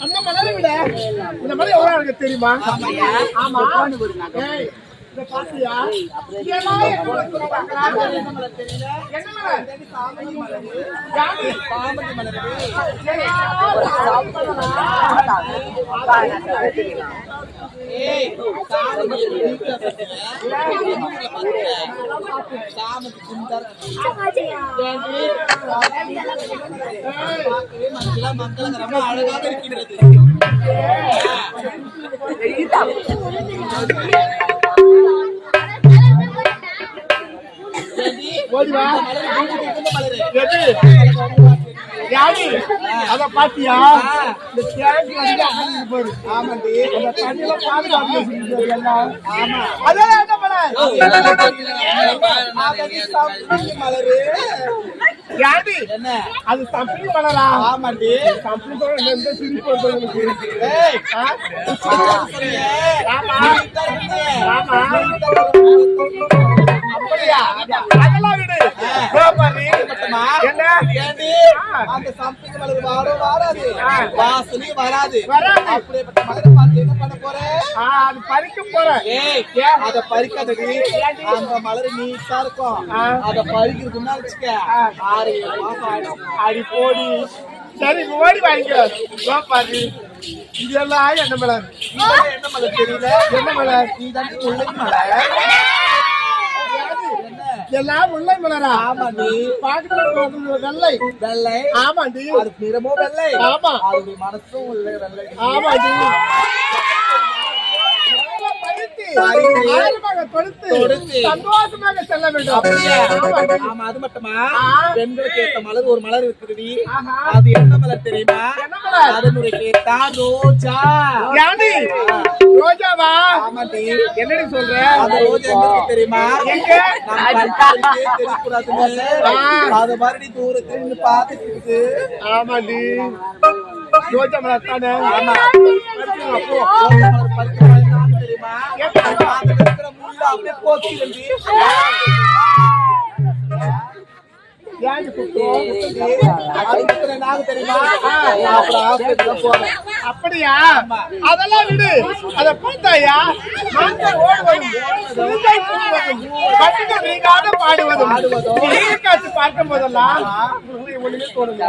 அந்த மலரை விட இந்த மலை எவ்வளவு எனக்கு தெரியுமா? ஆமா இந்த பாத்தியா ரொம்ப அழகாக இருக்கின்றது. அத பாத்தியா இந்த கேக் வந்து ஆமாண்டி அந்த தண்ணில பாதுகாப்பு எல்லாம். ஆமா அதெல்லாம் என்ன பண்ண மலரு யாடி என்ன அது சம்பளி மலரா? ஆமாண்டி சம்பளி மலர் எந்த சிரிப்பு வந்து அப்படியா? அதெல்லாம் விடு. அந்த சம்பளி மலர் வாராது, வாசனை வராது. அப்படிப்பட்ட மலரை பார்த்து என்ன பண்ண போறேன்? அது பறிக்க போறேன். அத பறிக்காதடி, அந்த மலர் நீட்டா இருக்கும். அத பறிக்கிறதுக்கு முன்னாடி வச்சுக்க 6-7 மாசம் ஆயிடும். அடி போடி. சரி ஓடி வாங்கிக்கோ. பாரு இதெல்லாம் என்ன மலர்? என்ன மலர் தெரியல? என்ன மலர்? நீதான் முல்லை மலர். எல்லாம் முல்லை மலரா? ஆமாண்டி. பாக்குறது வெள்ளை வெள்ளை. ஆமாண்டி. அது நிறமும் வெள்ளை. ஆமா அது மனசும் வெள்ளை. ஆமாண்டி. சந்தோஷமாக செல்ல வேண்டும். ஆமா அது மட்டுமா? பெண்களுக்கு ஏற்ற மலர் ஒரு மலர் இருக்குது. அது என்ன மலர் தெரியுமா? அதனுடைய கேட்டா ரோஜா. ரோஜாவா? ஆமாண்டி. என்னடி சொல்ற? அந்த ரோஜா எங்க தெரியுமா? அது மாதிரி தூரத்துல இருந்து பாத்துக்கிட்டு. ஆமாண்டி ரோஜா மலர் தானே. ஆமா தெரியுமா? அப்படியே போச்சு அப்படியா? அதெல்லாம் விடு. அத பார்த்தாயா பாடுவதும் காட்சி பார்க்கும் போதெல்லாம் ஒண்ணுமே தோணுது.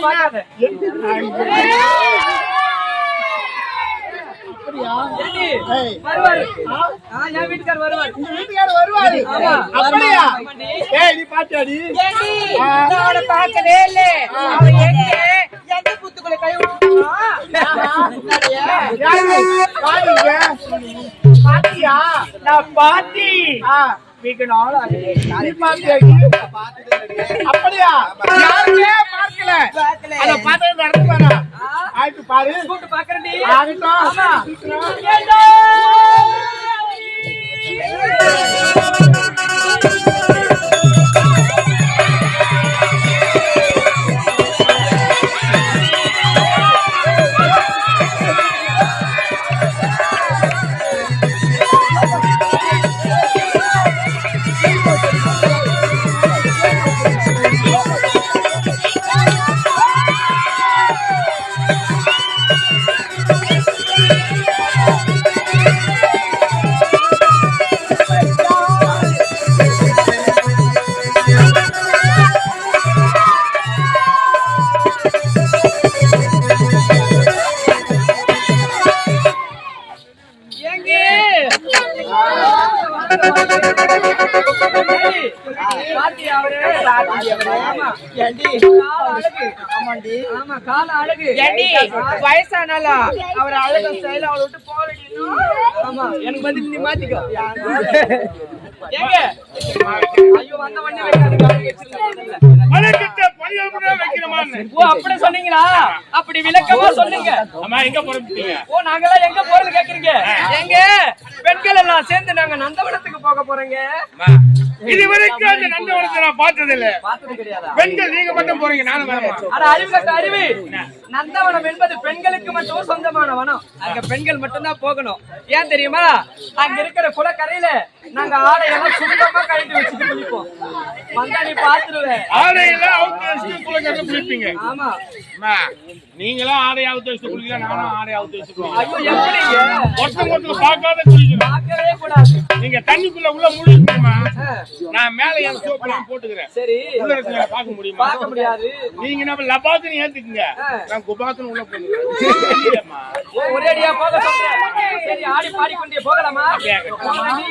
பார்க்காத. அப்படியா? ஏண்டி? ஏய். வருவாரு. ஆ? என் வீட்டுக்காரர் வருவாரு. உங்க வீட்டுக்காரர் வருவாரு. ஆமா. அப்படியா? ஆமாண்டி. ஏய், நீ பாத்தியாடி? ஏண்டி? நான் அவனை பார்க்கவே இல்ல. அவன் எங்க எந்த புத்துக்குள்ள கை விட்டுட்டான்? யாரு? பாருங்க. பாத்தியா? நான் பாத்தி. ஆ. மிக நாள் ஆகுது. நீ பாத்தியாடி? அப்படியா? யாருமே பார்க்கல. அத பார்த்தது நடந்துவானா? ஆயிட்டு பாரு. கூட்டு பாக்குறேன்டி. ஆகட்டும். ஆமா. சீக்கிரம். ஏண்டா? எங்க? பாத்தியா அவரு? ஆமா. ஏண்டி? கால அழகு. ஆமாண்டி. ஆமா, கால அழகு. ஏண்டி? வயசானால அவர் அழகு ஸ்டைல் அவளை விட்டு போறடி. ஆமா, எனக்கு வந்து நீ மாத்திக்கோ. ஏங்க? ஐயோ, வந்த வண்டி வைக்காதீங்க. மலைக்கிட்ட பணியாளர் வைக்கிறமான்னு. ஓ, அப்படி சொன்னீங்களா? அப்படி விளக்கமா சொல்லுங்க. அம்மா எங்க புறப்பட்டீங்க? ஓ, நாங்கெல்லாம் எங்க போறது கேக்குறீங்க? எங்க பெண்கள் எல்லாம் சேர்ந்து நாங்க நந்தவனத்துக்கு போக போறோங்க. இது வரைக்கும் அந்த நந்தவனத்தை நான் பார்த்தது இல்ல. பார்த்தது கிடையாதா? பெண்கள் நீங்க மட்டும் போறீங்க, நானும் வரமா? அட அறிவு கட்ட அறிவு. நந்தவனம் என்பது பெண்களுக்கு மட்டும் சொந்தமான வனம். அங்க பெண்கள் மட்டும்தான் போகணும். ஏன் தெரியுமா? அங்க இருக்கிற குளக்கரையில நாங்க ஆடையெல்லாம் சுத்தமா கழட்டி வச்சுட்டு குளிப்போம். வந்தா நீ பாத்துருவேன். ஆடையில அவுத்து வச்சுட்டு குளிக்க குளிப்பீங்க. ஆமா. அம்மா, நீங்களும் ஆடை அவுத்து வச்சுட்டு குளிக்கல, நானும் ஆடை அவுத்து வச்சுக்குவோம். ஐயோ, எப்படிங்க? ஒருத்தங்க பார்க்காத குளிக்கணும். பார்க்கவே கூடாது. நீங்க தண்ணிக்குள்ள உள்ள முழுகிக்கணுமா? நான் மேல என் சோப்பெல்லாம் போட்டுக்கிறேன். சரி, உள்ள இருக்கிறத பார்க்க முடியுமா? பார்க்க முடியாது. நீங்க நம்ம லபாத்துன்னு ஏத்துக்குங்க, நான் குபாத்துன்னு உள்ள போட்டுக்கிறேன். ஒரே அடியா போக சொல்றேன். சரி, ஆடி பாடிக்கொண்டே போகலாமா? அப்படியே. ஆமாடி.